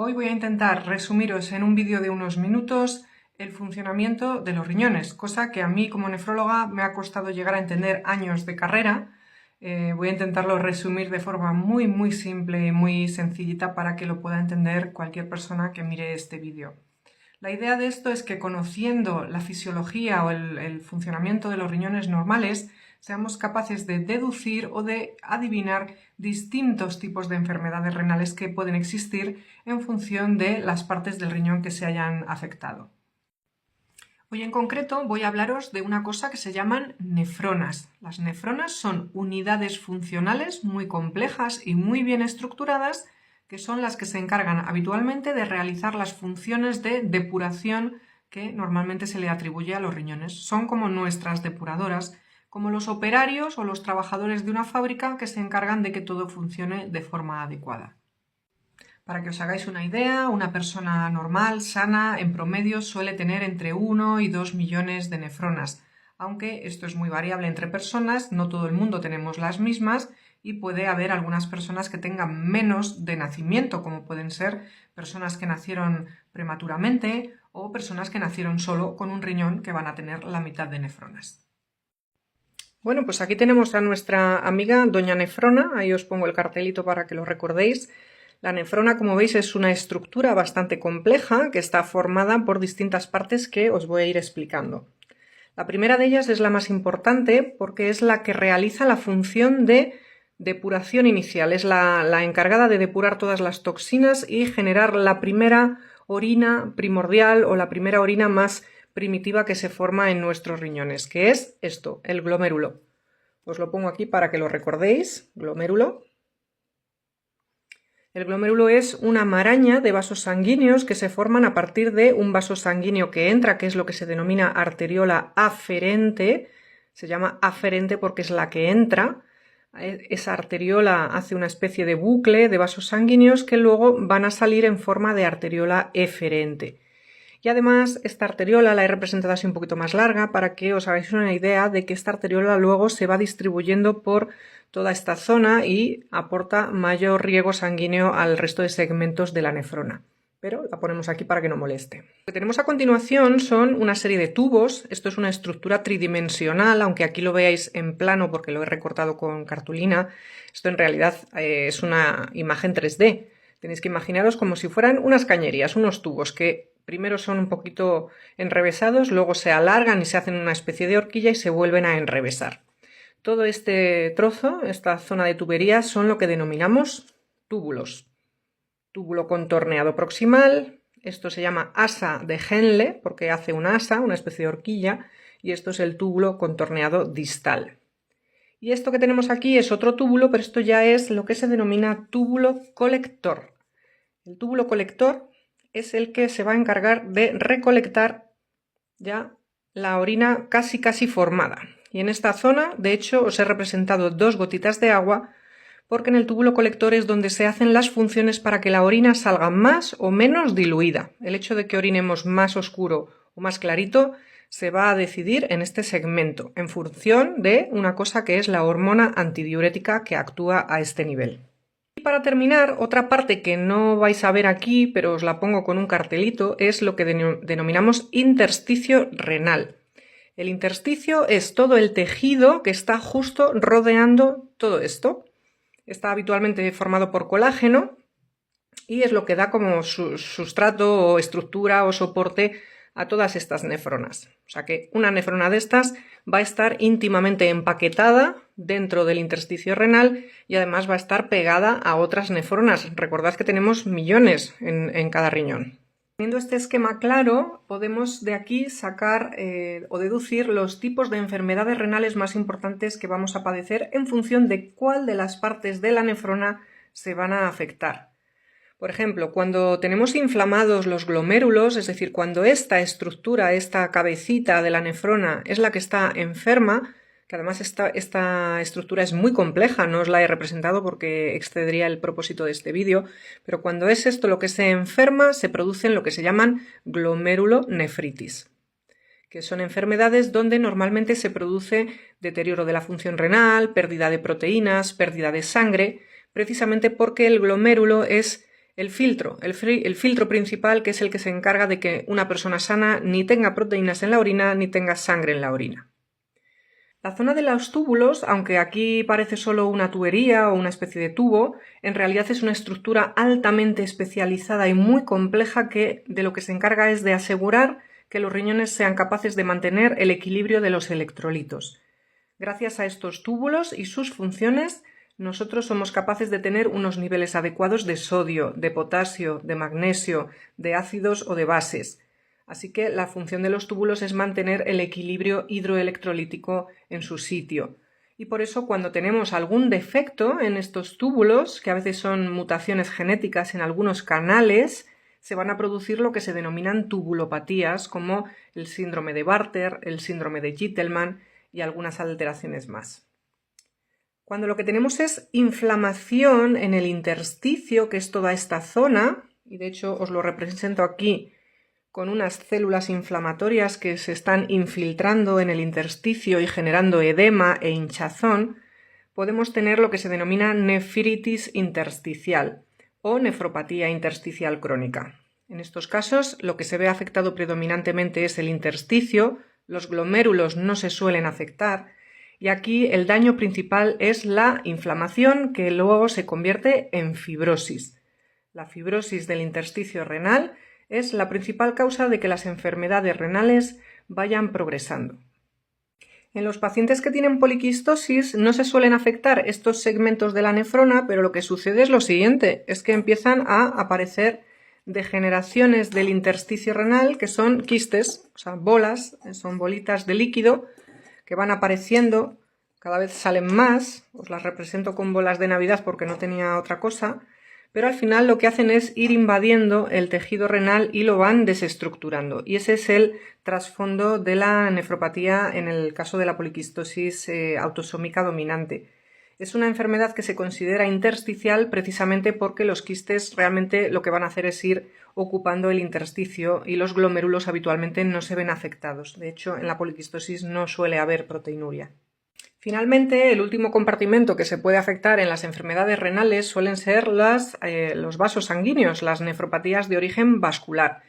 Hoy voy a intentar resumiros en un vídeo de unos minutos el funcionamiento de los riñones, cosa que a mí como nefróloga me ha costado llegar a entender años de carrera. Voy a intentarlo resumir de forma muy simple y muy sencillita para que lo pueda entender cualquier persona que mire este vídeo. La idea de esto es que conociendo la fisiología o el funcionamiento de los riñones normales, seamos capaces de deducir o de adivinar distintos tipos de enfermedades renales que pueden existir en función de las partes del riñón que se hayan afectado. Hoy en concreto voy a hablaros de una cosa que se llaman nefronas. Las nefronas son unidades funcionales muy complejas y muy bien estructuradas que son las que se encargan habitualmente de realizar las funciones de depuración que normalmente se le atribuye a los riñones. Son como nuestras depuradoras, como los operarios o los trabajadores de una fábrica que se encargan de que todo funcione de forma adecuada. Para que os hagáis una idea, una persona normal, sana, en promedio suele tener entre 1 y 2 millones de nefronas. Aunque esto es muy variable entre personas, no todo el mundo tenemos las mismas y puede haber algunas personas que tengan menos de nacimiento, como pueden ser personas que nacieron prematuramente o personas que nacieron solo con un riñón que van a tener la mitad de nefronas. Bueno, pues aquí tenemos a nuestra amiga Doña Nefrona, ahí os pongo el cartelito para que lo recordéis. La nefrona, como veis, es una estructura bastante compleja que está formada por distintas partes que os voy a ir explicando. La primera de ellas es la más importante porque es la que realiza la función de depuración inicial. Es la encargada de depurar todas las toxinas y generar la primera orina primordial o la primera orina más primitiva que se forma en nuestros riñones, que es esto, el glomérulo. Os lo pongo aquí para que lo recordéis, glomérulo. El glomérulo es una maraña de vasos sanguíneos que se forman a partir de un vaso sanguíneo que entra, que es lo que se denomina arteriola aferente. Se llama aferente porque es la que entra. Esa arteriola hace una especie de bucle de vasos sanguíneos que luego van a salir en forma de arteriola eferente. Y además esta arteriola la he representado así un poquito más larga para que os hagáis una idea de que esta arteriola luego se va distribuyendo por toda esta zona y aporta mayor riego sanguíneo al resto de segmentos de la nefrona. Pero la ponemos aquí para que no moleste. Lo que tenemos a continuación son una serie de tubos. Esto es una estructura tridimensional, aunque aquí lo veáis en plano porque lo he recortado con cartulina. Esto en realidad es una imagen 3D. Tenéis que imaginaros como si fueran unas cañerías, unos tubos que primero son un poquito enrevesados, luego se alargan y se hacen una especie de horquilla y se vuelven a enrevesar. Todo este trozo, esta zona de tubería, son lo que denominamos túbulos. Túbulo contorneado proximal, esto se llama asa de Henle porque hace una asa, una especie de horquilla, y esto es el túbulo contorneado distal. Y esto que tenemos aquí es otro túbulo, pero esto ya es lo que se denomina túbulo colector. El túbulo colector es el que se va a encargar de recolectar ya la orina casi formada. Y en esta zona, de hecho, os he representado 2 gotitas de agua porque en el túbulo colector es donde se hacen las funciones para que la orina salga más o menos diluida. El hecho de que orinemos más oscuro o más clarito se va a decidir en este segmento, en función de una cosa que es la hormona antidiurética que actúa a este nivel. Y para terminar, otra parte que no vais a ver aquí, pero os la pongo con un cartelito, es lo que denominamos intersticio renal. El intersticio es todo el tejido que está justo rodeando todo esto. Está habitualmente formado por colágeno y es lo que da como sustrato o estructura o soporte a todas estas nefronas. O sea que una nefrona de estas va a estar íntimamente empaquetada dentro del intersticio renal y además va a estar pegada a otras nefronas. Recordad que tenemos millones en cada riñón. Teniendo este esquema claro, podemos de aquí sacar o deducir los tipos de enfermedades renales más importantes que vamos a padecer en función de cuál de las partes de la nefrona se van a afectar. Por ejemplo, cuando tenemos inflamados los glomérulos, es decir, cuando esta estructura, esta cabecita de la nefrona es la que está enferma, que además esta estructura es muy compleja, no os la he representado porque excedería el propósito de este vídeo, pero cuando es esto lo que se enferma, se producen lo que se llaman glomerulonefritis, que son enfermedades donde normalmente se produce deterioro de la función renal, pérdida de proteínas, pérdida de sangre, precisamente porque el glomérulo es El filtro principal, que es el que se encarga de que una persona sana ni tenga proteínas en la orina ni tenga sangre en la orina. La zona de los túbulos, aunque aquí parece solo una tubería o una especie de tubo, en realidad es una estructura altamente especializada y muy compleja que de lo que se encarga es de asegurar que los riñones sean capaces de mantener el equilibrio de los electrolitos. Gracias a estos túbulos y sus funciones, nosotros somos capaces de tener unos niveles adecuados de sodio, de potasio, de magnesio, de ácidos o de bases. Así que la función de los túbulos es mantener el equilibrio hidroelectrolítico en su sitio. Y por eso cuando tenemos algún defecto en estos túbulos, que a veces son mutaciones genéticas en algunos canales, se van a producir lo que se denominan tubulopatías, como el síndrome de Bartter, el síndrome de Gitelman y algunas alteraciones más. Cuando lo que tenemos es inflamación en el intersticio, que es toda esta zona, y de hecho os lo represento aquí con unas células inflamatorias que se están infiltrando en el intersticio y generando edema e hinchazón, podemos tener lo que se denomina nefritis intersticial o nefropatía intersticial crónica. En estos casos, lo que se ve afectado predominantemente es el intersticio, los glomérulos no se suelen afectar, y aquí el daño principal es la inflamación que luego se convierte en fibrosis. La fibrosis del intersticio renal es la principal causa de que las enfermedades renales vayan progresando. En los pacientes que tienen poliquistosis no se suelen afectar estos segmentos de la nefrona, pero lo que sucede es lo siguiente, es que empiezan a aparecer degeneraciones del intersticio renal que son quistes, o sea, bolas, son bolitas de líquido que van apareciendo, cada vez salen más, os las represento con bolas de Navidad porque no tenía otra cosa, pero al final lo que hacen es ir invadiendo el tejido renal y lo van desestructurando. Y ese es el trasfondo de la nefropatía en el caso de la poliquistosis autosómica dominante. Es una enfermedad que se considera intersticial precisamente porque los quistes realmente lo que van a hacer es ir ocupando el intersticio y los glomérulos habitualmente no se ven afectados. De hecho, en la poliquistosis no suele haber proteinuria. Finalmente, el último compartimento que se puede afectar en las enfermedades renales suelen ser los vasos sanguíneos, las nefropatías de origen vascular,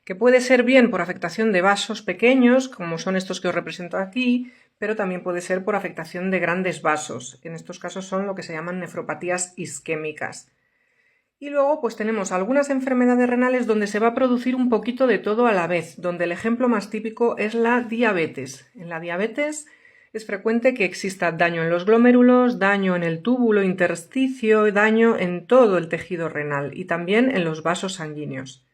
que puede ser bien por afectación de vasos pequeños, como son estos que os represento aquí, pero también puede ser por afectación de grandes vasos. En estos casos son lo que se llaman nefropatías isquémicas. Y luego pues tenemos algunas enfermedades renales donde se va a producir un poquito de todo a la vez, donde el ejemplo más típico es la diabetes. En la diabetes es frecuente que exista daño en los glomérulos, daño en el túbulo intersticio, daño en todo el tejido renal y también en los vasos sanguíneos.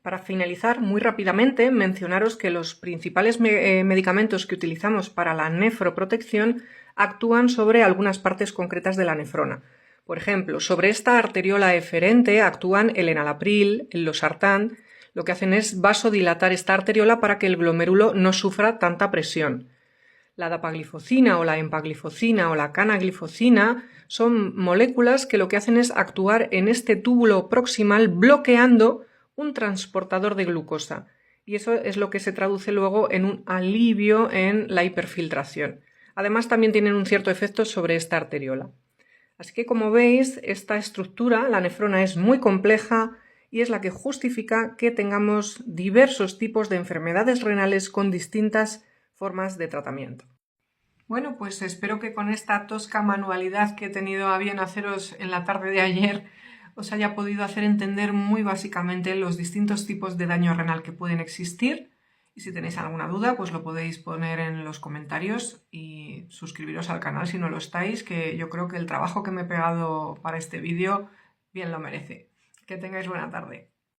Para finalizar, muy rápidamente, mencionaros que los principales medicamentos que utilizamos para la nefroprotección actúan sobre algunas partes concretas de la nefrona. Por ejemplo, sobre esta arteriola eferente actúan el enalapril, el losartán, lo que hacen es vasodilatar esta arteriola para que el glomérulo no sufra tanta presión. La dapaglifosina o la empaglifosina o la canaglifosina son moléculas que lo que hacen es actuar en este túbulo proximal bloqueando un transportador de glucosa, y eso es lo que se traduce luego en un alivio en la hiperfiltración. Además también tienen un cierto efecto sobre esta arteriola. Así que como veis, esta estructura, la nefrona, es muy compleja y es la que justifica que tengamos diversos tipos de enfermedades renales con distintas formas de tratamiento. Bueno, pues espero que con esta tosca manualidad que he tenido a bien haceros en la tarde de ayer os haya podido hacer entender muy básicamente los distintos tipos de daño renal que pueden existir, y si tenéis alguna duda pues lo podéis poner en los comentarios y suscribiros al canal si no lo estáis, que yo creo que el trabajo que me he pegado para este vídeo bien lo merece. Que tengáis buena tarde.